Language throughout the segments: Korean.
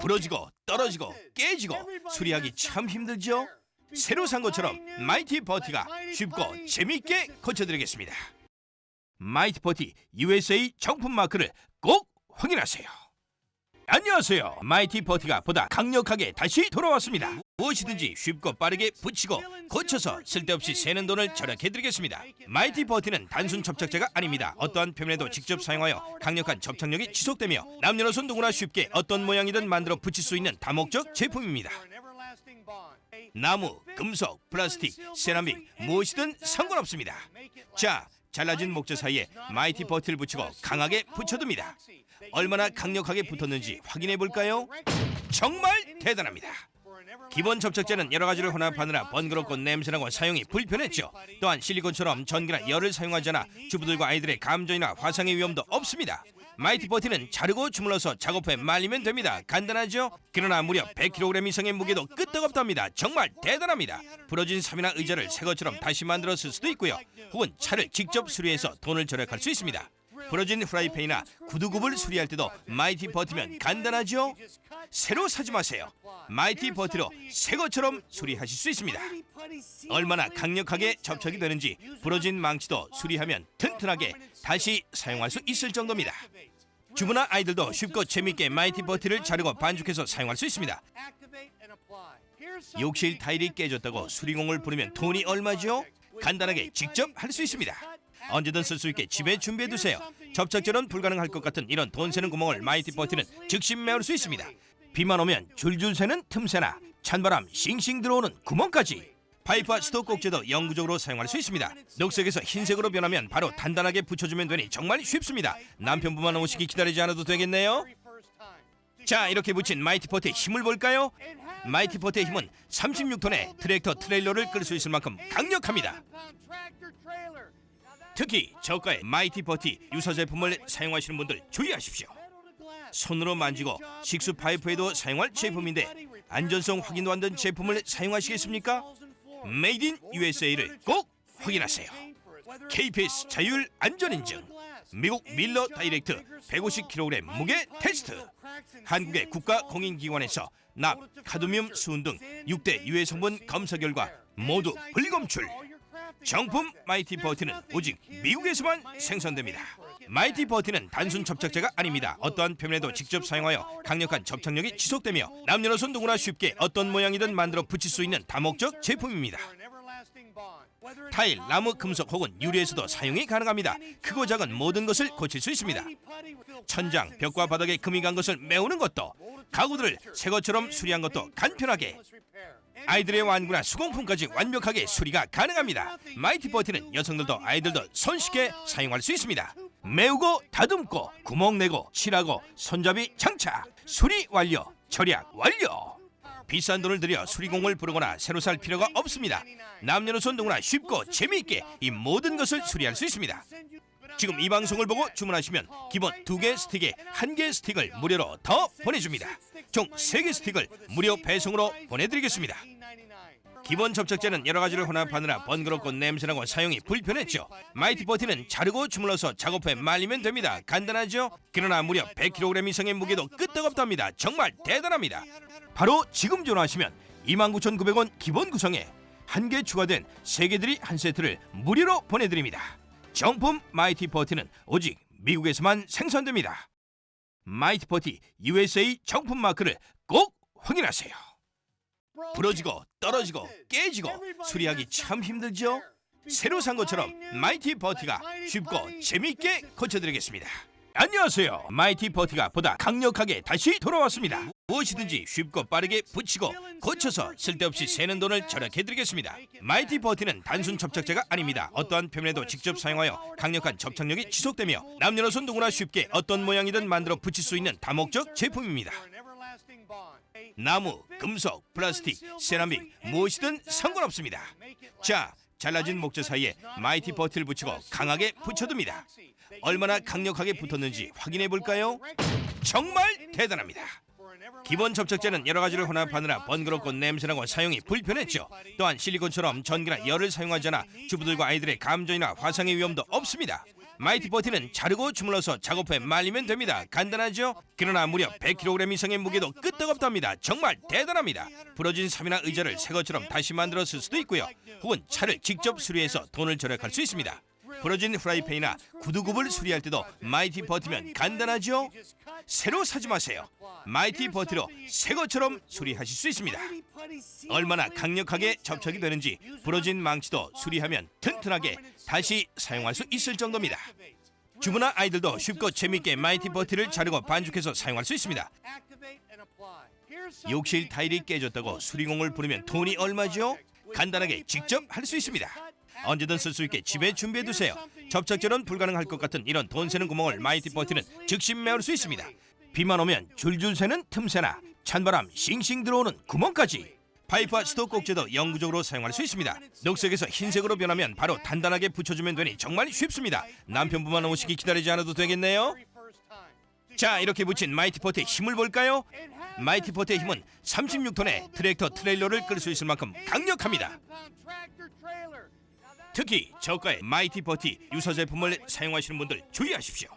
부러지고 떨어지고 깨지고 수리하기 참 힘들죠? 새로 산 것처럼 마이티 버티가 쉽고 재미있게 고쳐드리겠습니다. 마이티 버티 USA 정품 마크를 꼭 확인하세요. 안녕하세요. 마이티 버티가 보다 강력하게 다시 돌아왔습니다. 무엇이든지 쉽고 빠르게 붙이고 고쳐서 쓸데없이 새는 돈을 절약해드리겠습니다. 마이티 버티는 단순 접착제가 아닙니다. 어떠한 표면에도 직접 사용하여 강력한 접착력이 지속되며 남녀노소 누구나 쉽게 어떤 모양이든 만들어 붙일 수 있는 다목적 제품입니다. 나무, 금속, 플라스틱, 세라믹 무엇이든 상관없습니다. 자, 잘라진 목재 사이에 마이티 버티를 붙이고 강하게 붙여둡니다. 얼마나 강력하게 붙었는지 확인해 볼까요? 정말 대단합니다. 기본 접착제는 여러 가지를 혼합하느라 번거롭고 냄새나고 사용이 불편했죠. 또한 실리콘처럼 전기나 열을 사용하지 않아 주부들과 아이들의 감전이나 화상의 위험도 없습니다. 마이티 버티는 자르고 주물러서 작업 후에 말리면 됩니다. 간단하죠? 그러나 무려 100kg 이상의 무게도 끄떡없답니다. 정말 대단합니다. 부러진 삽이나 의자를 새 것처럼 다시 만들어 쓸 수도 있고요. 혹은 차를 직접 수리해서 돈을 절약할 수 있습니다. 부러진 프라이팬이나 구두굽을 수리할 때도 마이티 버티면 간단하죠? 새로 사지 마세요. 마이티 버티로 새 것처럼 수리하실 수 있습니다. 얼마나 강력하게 접착이 되는지 부러진 망치도 수리하면 튼튼하게 다시 사용할 수 있을 정도입니다. 주부나 아이들도 쉽고 재밌게 마이티 버티를 자르고 반죽해서 사용할 수 있습니다. 욕실 타일이 깨졌다고 수리공을 부르면 돈이 얼마죠? 간단하게 직접 할 수 있습니다. 언제든 쓸 수 있게 집에 준비해두세요. 접착제는 불가능할 것 같은 이런 돈 새는 구멍을 마이티 버티는 즉시 메울 수 있습니다. 비만 오면 줄줄 새는 틈새나 찬바람 싱싱 들어오는 구멍까지 파이프와 수도꼭지도 영구적으로 사용할 수 있습니다. 녹색에서 흰색으로 변하면 바로 단단하게 붙여주면 되니 정말 쉽습니다. 남편분만 오시기 기다리지 않아도 되겠네요. 자, 이렇게 붙인 마이티 버티의 힘을 볼까요? 마이티 버티의 힘은 36톤의 트랙터 트레일러를 끌 수 있을 만큼 강력합니다. 특히 저가의 마이티 버티 유사 제품을 사용하시는 분들 주의하십시오. 손으로 만지고 식수 파이프에도 사용할 제품인데 안전성 확인도 안 된 제품을 사용하시겠습니까? 메이드 인 USA를 꼭 확인하세요. KPS 자율 안전인증, 미국 밀러 다이렉트 150kg 무게 테스트, 한국의 국가공인기관에서 납, 카드뮴, 수은 등 6대 유해 성분 검사 결과 모두 불검출. 정품 마이티 버티는 오직 미국에서만 생산됩니다. 마이티 버티는 단순 접착제가 아닙니다. 어떠한 표면에도 직접 사용하여 강력한 접착력이 지속되며 남녀노소 누구나 쉽게 어떤 모양이든 만들어 붙일 수 있는 다목적 제품입니다. 타일, 나무, 금속 혹은 유리에서도 사용이 가능합니다. 크고 작은 모든 것을 고칠 수 있습니다. 천장, 벽과 바닥에 금이 간 것을 메우는 것도, 가구들을 새 것처럼 수리한 것도 간편하게, 아이들의 완구나 수공품까지 완벽하게 수리가 가능합니다. 마이티 버티는 여성들도 아이들도 손쉽게 사용할 수 있습니다. 메우고 다듬고 구멍 내고 칠하고 손잡이 장착, 수리 완료, 절약 완료. 비싼 돈을 들여 수리공을 부르거나 새로 살 필요가 없습니다. 남녀노소 누구나 쉽고 재미있게 이 모든 것을 수리할 수 있습니다. 지금 이 방송을 보고 주문하시면 기본 2개 스틱에 1개 스틱을 무료로 더 보내줍니다. 총 3개 스틱을 무료 배송으로 보내드리겠습니다. 기본 접착제는 여러 가지를 혼합하느라 번거롭고 냄새나고 사용이 불편했죠. 마이티 버티는 자르고 주물러서 작업 후에 말리면 됩니다. 간단하죠? 그러나 무려 100kg 이상의 무게도 끄떡없답니다. 정말 대단합니다. 바로 지금 전화하시면 29,900원 기본 구성에 1개 추가된 3개들이 한 세트를 무료로 보내드립니다. 정품 마이티 버티는 오직 미국에서만 생산됩니다. 마이티 버티 USA 정품 마크를 꼭 확인하세요. 부러지고 떨어지고 깨지고 수리하기 참 힘들죠? 새로 산 것처럼 마이티 버티가 쉽고 재미있게 고쳐드리겠습니다. 안녕하세요. 마이티 버티가 보다 강력하게 다시 돌아왔습니다. 무엇이든지 쉽고 빠르게 붙이고 고쳐서 쓸데없이 새는 돈을 절약해드리겠습니다. 마이티 버티는 단순 접착제가 아닙니다. 어떠한 표면에도 직접 사용하여 강력한 접착력이 지속되며 남녀노소 누구나 쉽게 어떤 모양이든 만들어 붙일 수 있는 다목적 제품입니다. 나무, 금속, 플라스틱, 세라믹 무엇이든 상관없습니다. 자, 잘라진 목재 사이에 마이티 버티를 붙이고 강하게 붙여둡니다. 얼마나 강력하게 붙었는지 확인해 볼까요? 정말 대단합니다. 기본 접착제는 여러 가지를 혼합하느라 번거롭고 냄새나고 사용이 불편했죠. 또한 실리콘처럼 전기나 열을 사용하지 않아 주부들과 아이들의 감전이나 화상의 위험도 없습니다. 마이티 버티는 자르고 주물러서 작업 후에 말리면 됩니다. 간단하죠? 그러나 무려 100kg 이상의 무게도 끄떡없답니다. 정말 대단합니다. 부러진 삽이나 의자를 새 것처럼 다시 만들어 쓸 수도 있고요. 혹은 차를 직접 수리해서 돈을 절약할 수 있습니다. 부러진 프라이팬이나 구두굽을 수리할 때도 마이티 버티면 간단하죠? 새로 사지 마세요. 마이티 버티로 새 것처럼 수리하실 수 있습니다. 얼마나 강력하게 접착이 되는지 부러진 망치도 수리하면 튼튼하게 다시 사용할 수 있을 정도입니다. 주부나 아이들도 쉽고 재밌게 마이티 버티를 자르고 반죽해서 사용할 수 있습니다. 욕실 타일이 깨졌다고 수리공을 부르면 돈이 얼마죠? 간단하게 직접 할 수 있습니다. 언제든 쓸 수 있게 집에 준비해두세요. 접착제로는 불가능할 것 같은 이런 돈 새는 구멍을 마이티 버티는 즉시 메울 수 있습니다. 비만 오면 줄줄 새는 틈새나 찬바람 싱싱 들어오는 구멍까지 파이프와 수도꼭지도 영구적으로 사용할 수 있습니다. 녹색에서 흰색으로 변하면 바로 단단하게 붙여주면 되니 정말 쉽습니다. 남편분만 오시기 기다리지 않아도 되겠네요. 자, 이렇게 붙인 마이티 버티의 힘을 볼까요? 마이티 버티의 힘은 36톤의 트랙터 트레일러를 끌 수 있을 만큼 강력합니다. 특히 저가의 마이티 버티 유사 제품을 사용하시는 분들 주의하십시오.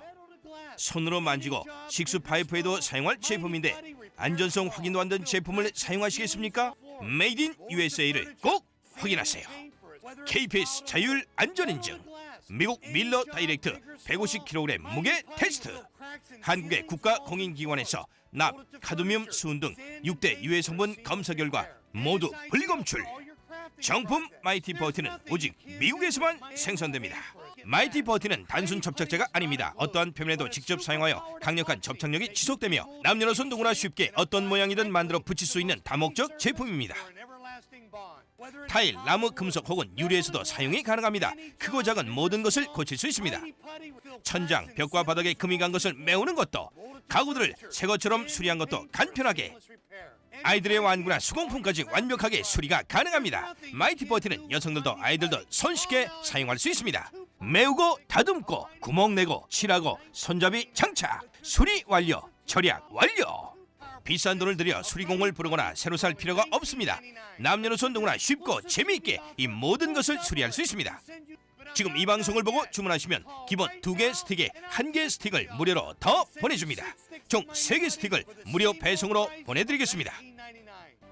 손으로 만지고 식수 파이프에도 사용할 제품인데 안전성 확인도 안 된 제품을 사용하시겠습니까? 메이드 인 USA를 꼭 확인하세요. KPS 자율 안전인증, 미국 밀러 다이렉트 150kg 무게 테스트, 한국의 국가공인기관에서 납, 카드뮴, 수은 등 6대 유해 성분 검사 결과 모두 불검출. 정품 마이티 버티는 오직 미국에서만 생산됩니다. 마이티 버티는 단순 접착제가 아닙니다. 어떠한 표면에도 직접 사용하여 강력한 접착력이 지속되며 남녀노소 누구나 쉽게 어떤 모양이든 만들어 붙일 수 있는 다목적 제품입니다. 타일, 나무, 금속 혹은 유리에서도 사용이 가능합니다. 크고 작은 모든 것을 고칠 수 있습니다. 천장, 벽과 바닥에 금이 간 것을 메우는 것도, 가구들을 새 것처럼 수리한 것도 간편하게, 아이들의 완구나 수공품까지 완벽하게 수리가 가능합니다. 마이티 버티는 여성들도 아이들도 손쉽게 사용할 수 있습니다. 메우고 다듬고 구멍 내고 칠하고 손잡이 장착, 수리 완료, 절약 완료. 비싼 돈을 들여 수리공을 부르거나 새로 살 필요가 없습니다. 남녀노소 누구나 쉽고 재미있게 이 모든 것을 수리할 수 있습니다. 지금 이 방송을 보고 주문하시면 기본 2개 스틱에 1개 스틱을 무료로 더 보내줍니다. 총 3개 스틱을 무료 배송으로 보내드리겠습니다.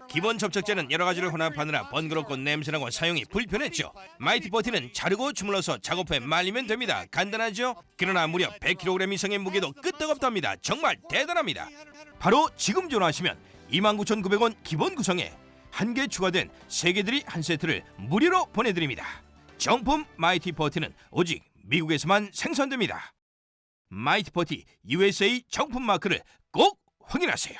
기본 접착제는 여러 가지를 혼합하느라 번거롭고 냄새나고 사용이 불편했죠. 마이티 버티는 자르고 주물러서 작업 후에 말리면 됩니다. 간단하죠? 그러나 무려 100kg 이상의 무게도 끄떡없답니다. 정말 대단합니다. 바로 지금 전화하시면 29,900원 기본 구성에 1개 추가된 3개들이 한 세트를 무료로 보내드립니다. 정품 마이티 버티는 오직 미국에서만 생산됩니다. 마이티 버티 USA 정품 마크를 꼭 확인하세요.